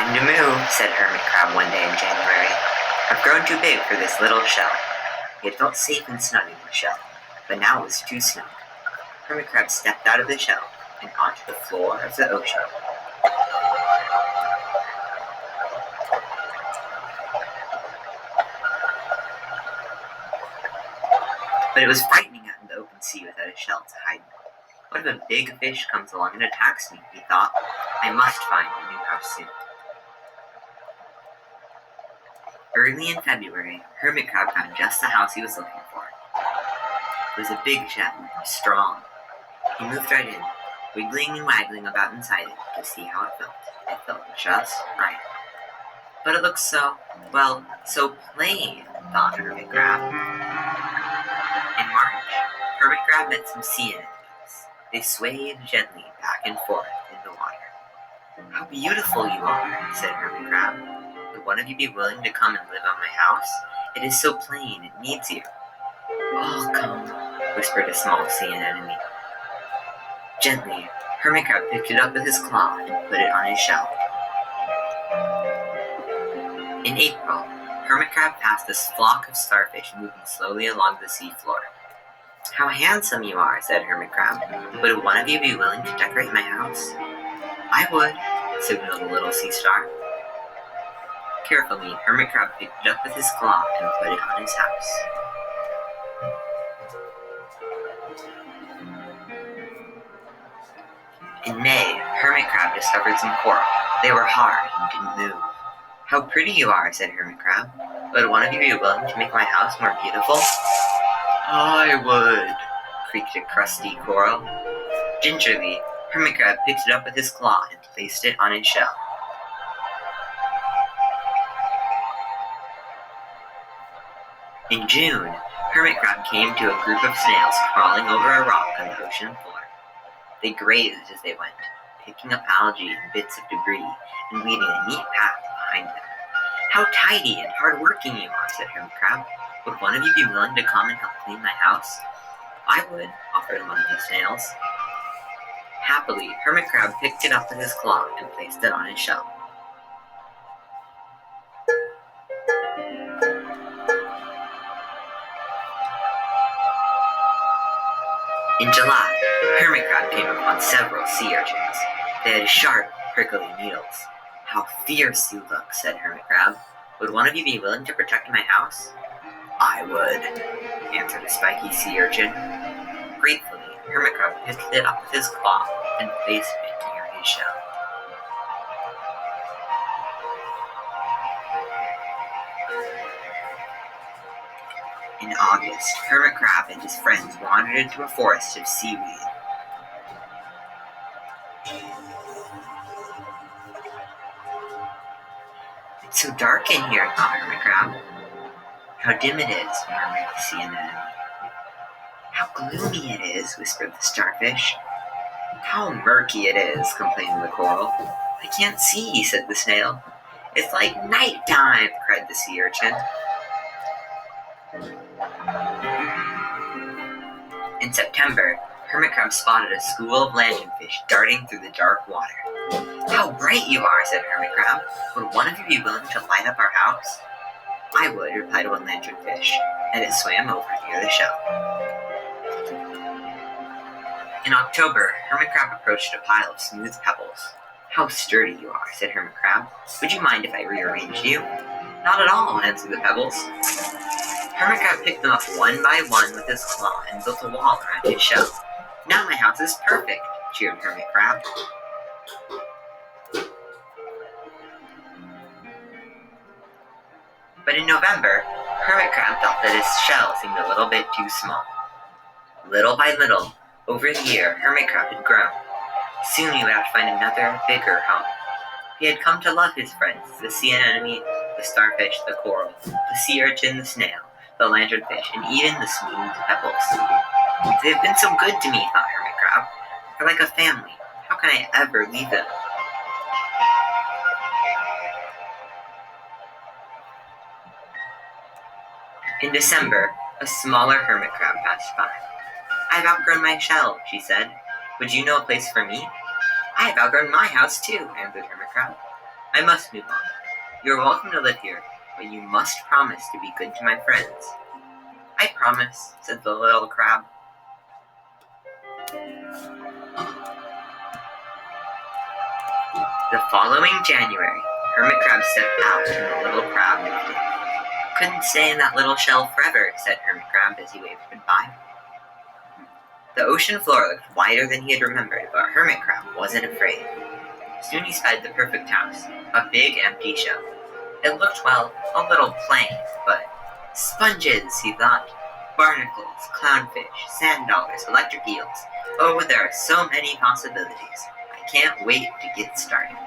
"Time to move," said Hermit Crab one day in January. "I've grown too big for this little shell." He had felt safe and snug in the shell, but now it was too snug. Hermit Crab stepped out of the shell and onto the floor of the ocean. But it was frightening out in the open sea without a shell to hide in. What if a big fish comes along and attacks me? He thought. I must find a new house soon. Early in February, Hermit Crab found just the house he was looking for. It was a big shell, strong. He moved right in, wiggling and waggling about inside it to see how it felt. It felt just right. But it looked so plain, thought Hermit Crab. In March, Hermit Crab met some sea anemones. They swayed gently back and forth in the water. "How beautiful you are," said Hermit Crab. "Would one of you be willing to come and live on my house? It is so plain, it needs you." "I'll come," whispered a small sea anemone. Gently, Hermit Crab picked it up with his claw and put it on his shell. In April, Hermit Crab passed a flock of starfish moving slowly along the seafloor. "How handsome you are," said Hermit Crab. "Would one of you be willing to decorate my house?" "I would," signaled the little sea star. Carefully, Hermit Crab picked it up with his claw and put it on his house. In May, Hermit Crab discovered some coral. They were hard and didn't move. "How pretty you are," said Hermit Crab. "Would one of you be willing to make my house more beautiful?" "I would," creaked a crusty coral. Gingerly, Hermit Crab picked it up with his claw and placed it on his shell. In June, Hermit Crab came to a group of snails crawling over a rock on the ocean floor. They grazed as they went, picking up algae and bits of debris and leaving a neat path behind them. "How tidy and hard-working you are," said Hermit Crab. "Would one of you be willing to come and help clean my house?" "I would," offered one of the snails. Happily, Hermit Crab picked it up with his claw and placed it on his shell. In July, Hermit Crab came upon several sea urchins. They had sharp, prickly needles. "How fierce you look," said Hermit Crab. "Would one of you be willing to protect my house?" "I would," answered a spiky sea urchin. Gratefully, Hermit Crab picked it up with his claw and placed it near his shell. In August, Hermit Crab and his friends wandered into a forest of seaweed. "It's so dark in here," thought Hermit Crab. "How dim it is," murmured the sea anemone. "How gloomy it is," whispered the starfish. "How murky it is," complained the coral. "I can't see," said the snail. "It's like night time," cried the sea urchin. In September, Hermit Crab spotted a school of lanternfish darting through the dark water. "How bright you are," said Hermit Crab. "Would one of you be willing to light up our house?" "I would," replied one lanternfish, and it swam over near the shell. In October, Hermit Crab approached a pile of smooth pebbles. "How sturdy you are," said Hermit Crab. "Would you mind if I rearranged you?" "Not at all," answered the pebbles. Hermit Crab picked them up one by one with his claw and built a wall around his shell. "Now my house is perfect," cheered Hermit Crab. But in November, Hermit Crab thought that his shell seemed a little bit too small. Little by little, over the year, Hermit Crab had grown. Soon he would have to find another, bigger home. He had come to love his friends, the sea anemone, the starfish, the coral, the sea urchin, the snail, the lanternfish, and even the smooth pebbles. "They've been so good to me," thought Hermit Crab. "They're like a family. How can I ever leave them?" In December, a smaller hermit crab passed by. "I've outgrown my shell," she said. "Would you know a place for me?" "I have outgrown my house too," answered Hermit Crab. I must move on. You're welcome to live here, but you must promise to be good to my friends." "I promise," said the little crab. The following January, Hermit Crab stepped out and the little crab moved in. "Couldn't stay in that little shell forever," said Hermit Crab as he waved goodbye. The ocean floor looked wider than he had remembered, but Hermit Crab wasn't afraid. Soon he spied the perfect house, a big empty shell. It looked, well, a little plain, but sponges, he thought. Barnacles, clownfish, sand dollars, electric eels. Oh, there are so many possibilities. I can't wait to get started.